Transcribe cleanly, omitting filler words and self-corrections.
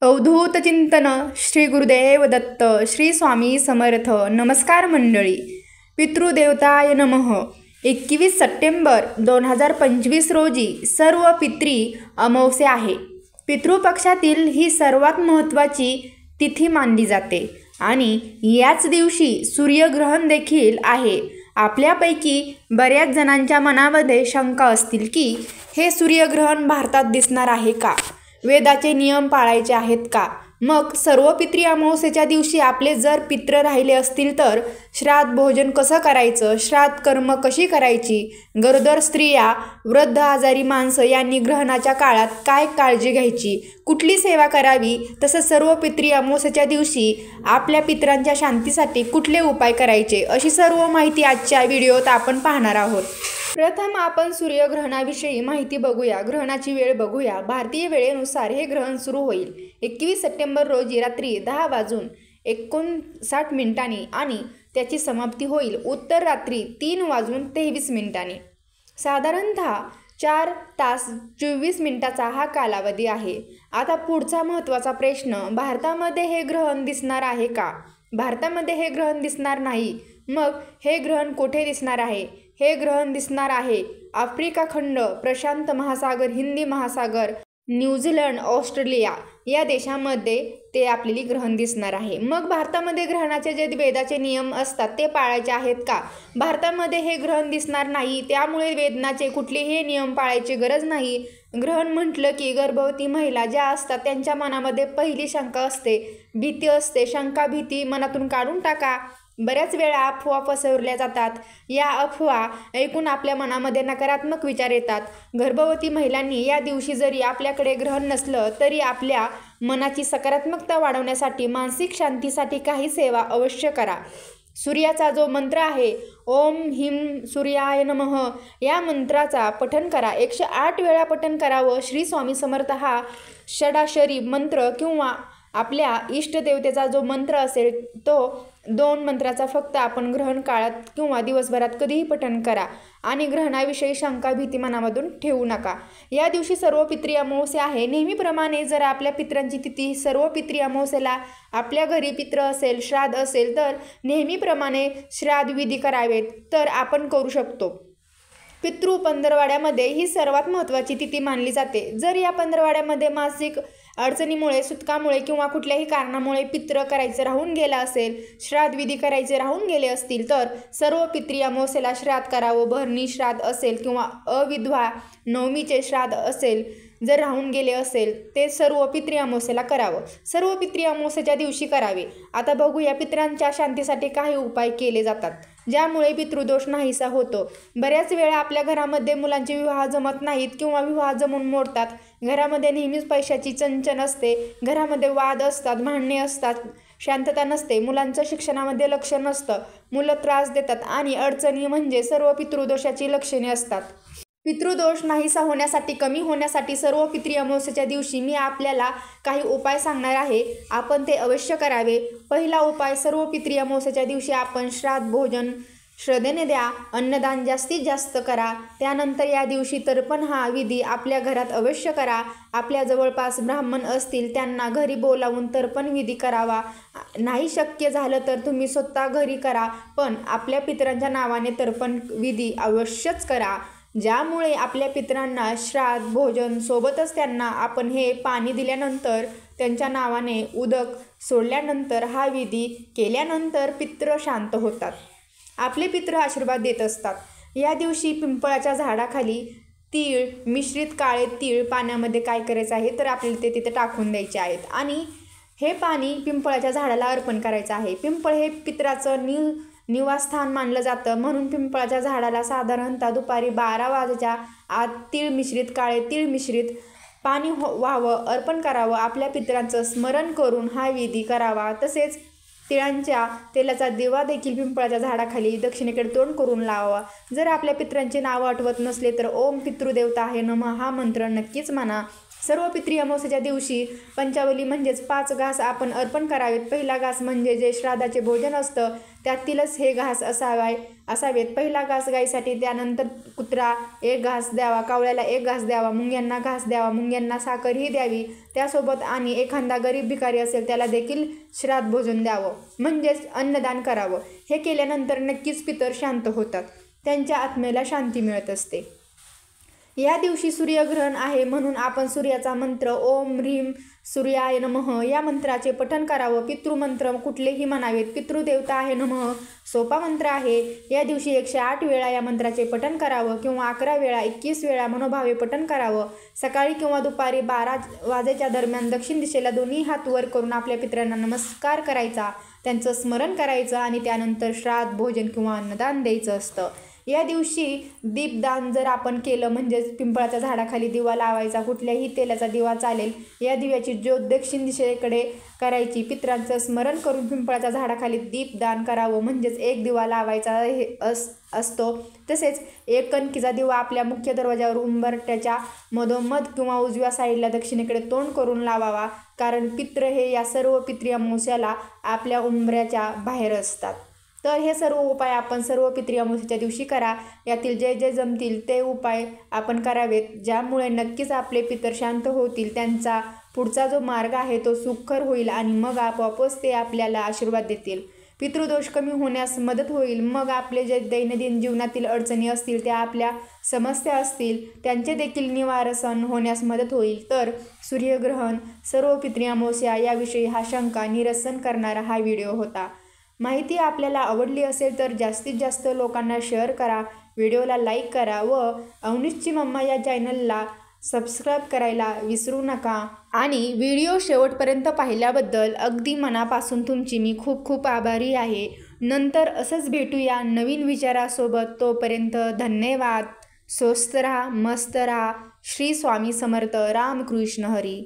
अवधूत चिंतन श्री गुरुदेव दत्त श्री स्वामी समर्थ. नमस्कार मंडळी. पितृदेवताय नमः. 21 सप्टेंबर 2025 रोजी सर्व पित्री अमावस्या आहे. पितृपक्षातील ही सर्वात महत्त्वाची तिथी मानली जाते आणि याच दिवशी सूर्यग्रहण देखील आहे. आपल्यापैकी बऱ्याच जणांच्या मनामध्ये शंका असतील की हे सूर्यग्रहण भारतात दिसणार आहे का? वेदाचे नियम पाळायचे आहेत का? मग सर्व पितृ अमावस्येच्या दिवशी आपले जर पित्र राहिले असतील तर श्राद्ध भोजन कसं करायचं? श्राद्ध कर्म कशी करायची? गरोदर स्त्रिया, वृद्ध, आजारी माणसं यांनी ग्रहणाच्या काळात काय काळजी घ्यायची? कुठली सेवा करावी? तसंच सर्व पितृ अमावस्येच्या दिवशी आपल्या पितरांच्या शांतीसाठी कुठले उपाय करायचे? अशी सर्व माहिती आजच्या व्हिडिओत आपण पाहणार आहोत. प्रथम आपण सूर्यग्रहणाविषयी माहिती बघूया. ग्रहणाची वेळ बघूया. भारतीय वेळेनुसार हे ग्रहण सुरू होईल 21 सप्टेंबर रोजी रात्री 10:59 आणि त्याची समाप्ती होईल उत्तर रात्री 3:23. साधारणतः 4 तास 24 मिनिटाचा हा कालावधी आहे. आता पुढचा महत्त्वाचा प्रश्न, भारतामध्ये हे ग्रहण दिसणार आहे का? भारतामध्ये हे ग्रहण दिसणार नाही. मग हे ग्रहण कुठे दिसणार आहे? हे ग्रहण दिसणार आहे आफ्रिका खंड, प्रशांत महासागर, हिंदी महासागर, न्यूझीलंड, ऑस्ट्रेलिया या देशामध्ये ते आपल्याला ग्रहण दिसणार आहे. मग भारतामध्ये ग्रहणाचे जे वेदाचे नियम असतात ते पाळायचे आहेत का? भारतामध्ये हे ग्रहण दिसणार नाही, त्यामुळे वेदनाचे कुठलेही नियम पाळायची गरज नाही. ग्रहण म्हटलं की गर्भवती महिला ज्या असतात त्यांच्या मनामध्ये पहिली शंका असते, भीती असते. शंका भीती मनातून काढून टाका. बऱ्याच वेळा अफवा पसरवल्या जातात. या अफवा ऐकून आपल्या मनामध्ये नकारात्मक विचार येतात. गर्भवती महिलांनी या दिवशी जरी आपल्याकडे ग्रहण नसलं तरी आपल्या मनाची सकारात्मकता वाढवण्यासाठी, मानसिक शांतीसाठी काही सेवा अवश्य करा. सूर्याचा जो मंत्र आहे, ओम ह्रीं सूर्याय नमः, या मंत्राचा पठण करा. 108 वेळा पठण करावं. श्री स्वामी समर्थ हा षडाक्षरी मंत्र किंवा आपल्या इष्टदेवतेचा जो मंत्र असेल तो 2 मंत्राचा फक्त आपण ग्रहण काळात किंवा दिवसभरात कधीही पठण करा आणि ग्रहणाविषयी शंका भीती मनामधून ठेवू नका. या दिवशी सर्व पितृ अमावस्या आहे. नेहमीप्रमाणे जर आपल्या पितरांची तिथी सर्व पितृ अमावस्येला आपल्या घरी पित्र असेल, श्राद्ध असेल तर नेहमीप्रमाणे श्राद्ध विधी करावेत तर आपण करू शकतो. पितृ पंधरवाड्यामध्ये ही सर्वात महत्त्वाची तिथी मानली जाते. जर या पंधरवाड्यामध्ये मासिक अडचणीमुळे, सुतकामुळे किंवा कुठल्याही कारणामुळे पित्र करायचं राहून गेलं असेल, श्राद्ध विधी करायचे राहून गेले असतील तर सर्व पितृ अमावस्येला श्राद्ध करावं. भरणी श्राद्ध असेल किंवा अविधवा नवमीचे श्राद्ध असेल जर राहून गेले असेल ते सर्व पितृ अमावस्येला करावं. सर्व पितृ अमावस्येच्या दिवशी करावे. आता बघूया पितरांच्या शांतीसाठी काही उपाय केले जातात ज्यामुळे पितृदोष नाहीसा होतो. बऱ्याच वेळा आपल्या घरामध्ये मुलांचे विवाह जमत नाहीत किंवा विवाह जमून मोडतात. घरामध्ये नेहमीच पैशाची चणचण असते. घरामध्ये वाद असतात, भांडणे असतात, शांतता नसते. मुलांचं शिक्षणामध्ये लक्ष नसतं. मुलं त्रास देतात आणि अडचणी म्हणजे सर्व पितृदोषाची लक्षणे असतात. पितृदोष नाहीसा होण्यासाठी, कमी होण्यासाठी सर्व पितृ अमावस्येच्या दिवशी मी आपल्याला काही उपाय सांगणार आहे. आपण ते अवश्य करावे. पहिला उपाय, सर्व पितृ अमावस्येच्या दिवशी आपण श्राद्ध भोजन श्रद्धेने द्या. अन्नदान जास्तीत जास्त करा. त्यानंतर या दिवशी तर्पण हा विधी आपल्या घरात अवश्य करा. आपल्या जवळपास ब्राह्मण असतील त्यांना घरी बोलावून तर्पण विधी करावा. नाही शक्य झालं तर तुम्ही स्वतः घरी करा, पण आपल्या पितरांच्या नावाने तर्पण विधी अवश्यच करा. ज्यामुळे आपल्या पितरांना श्राद्ध भोजन सोबतच त्यांना आपण हे पाणी दिल्यानंतर, त्यांच्या नावाने उदक सोडल्यानंतर, हा विधी केल्यानंतर पित्र शांत होतात. आपले पित्र आशीर्वाद देत असतात. या दिवशी पिंपळाच्या झाडाखाली तीळ मिश्रित काळे तीळ पाण्यामध्ये काय करायचं आहे तर आपल्याला ते तिथे टाकून द्यायचे आहेत आणि हे पाणी पिंपळाच्या झाडाला अर्पण करायचं आहे. पिंपळ हे पितराचं निवासस्थान मानलं जातं. म्हणून पिंपळाच्या झाडाला साधारणतः दुपारी 12 वाजेच्या आत काळे तीळ मिश्रित पाणी व्हावं, अर्पण करावं. आपल्या पितरांचं स्मरण करून हा विधी करावा. तसेच तिळांच्या तेलाचा दिवा देखील पिंपळाच्या झाडाखाली दक्षिणेकडे तोंड करून लावावा. जर आपल्या पितरांची नावं आठवत नसले तर ओम पितृदेवताय नमः हा मंत्र नक्कीच म्हणा. सर्व पितृ अमावस्येच्या दिवशी पंचावली म्हणजेच 5 घास आपण अर्पण करावेत. पहिला घास म्हणजे जे श्राद्धाचे भोजन असतं त्यातीलच हे घास असावेत. पहिला घास गायीसाठी, त्यानंतर कुत्रा 1 घास द्यावा, कावळ्याला 1 घास द्यावा, मुंग्यांना घास द्यावा, मुंग्यांना साखरही द्यावी त्यासोबत, आणि एखादा गरीब भिकारी असेल त्याला देखील श्राद्ध भोजन द्यावं म्हणजेच अन्नदान करावं. हे केल्यानंतर नक्कीच पितर शांत होतात, त्यांच्या आत्मेला शांती मिळत असते. या दिवशी सूर्यग्रहण आहे म्हणून आपण सूर्याचा मंत्र ओम ह्रीं सूर्याय नमः या मंत्राचे पठण करावं. पितृमंत्र कुठलेही म्हणावेत. पितृदेवता आहे नमः सोपा मंत्र आहे. या दिवशी 108 वेळा या मंत्राचे पठण करावं किंवा 11 वेळा 21 वेळा मनोभावे पठण करावं. सकाळी किंवा दुपारी 12 वाजेच्या दरम्यान दक्षिण दिशेला दोन्ही हात वर करून आपल्या पितरांना नमस्कार करायचा, त्यांचं स्मरण करायचं आणि त्यानंतर श्राद्ध भोजन किंवा अन्नदान द्यायचं असतं. या दिवशी दीपदान जर आपण केलं म्हणजेच पिंपळाच्या झाडाखाली दिवा लावायचा, कुठल्याही तेलाचा दिवा चालेल. या दिव्याची ज्योत दक्षिण दिशेकडे करायची. पितरांचं स्मरण करून पिंपळाच्या झाडाखाली दीपदान करावं म्हणजेच 1 दिवा लावायचा असतो. तसेच 1 कणकीचा दिवा आपल्या मुख्य दरवाजावर उंबरठ्याच्या मधोमध किंवा उजव्या साईडला दक्षिणेकडे तोंड करून लावावा, कारण पित्र हे या सर्व पितृ अमावस्याला आपल्या उंबऱ्याच्या बाहेर असतात. तर हे सर्व उपाय आपण सर्व पितृ अमावस्येच्या दिवशी करा. यातील जे जे जमतील ते उपाय आपण करावेत, ज्यामुळे नक्कीच आपले पितर शांत होतील, त्यांचा पुढचा जो मार्ग आहे तो सुखकर होईल आणि मग आपोआपच ते आपल्याला आशीर्वाद देतील. पितृदोष कमी होण्यास मदत होईल. मग आपले जे दैनंदिन जीवनातील अडचणी असतील, त्या आपल्या समस्या असतील, त्यांचे देखील निवारण होण्यास मदत होईल. तर सूर्यग्रहण, सर्व पितृ अमावस्या याविषयी हा शंका निरसन करणारा हा व्हिडिओ होता. माहिती आपल्याला आवडली असेल तर जास्तीत जास्त लोकांना शेअर करा, व्हिडिओला लाईक करा व अवनीशची मम्मा या चॅनलला सबस्क्राईब करायला विसरू नका. आणि व्हिडिओ शेवटपर्यंत पाहिल्याबद्दल अगदी मनापासून तुमची मी खूप खूप आभारी आहे. नंतर असंच भेटूया नवीन विचारासोबत. तोपर्यंत धन्यवाद. स्वस्त राहा, मस्त राहा. श्री स्वामी समर्थ. रामकृष्ण हरी.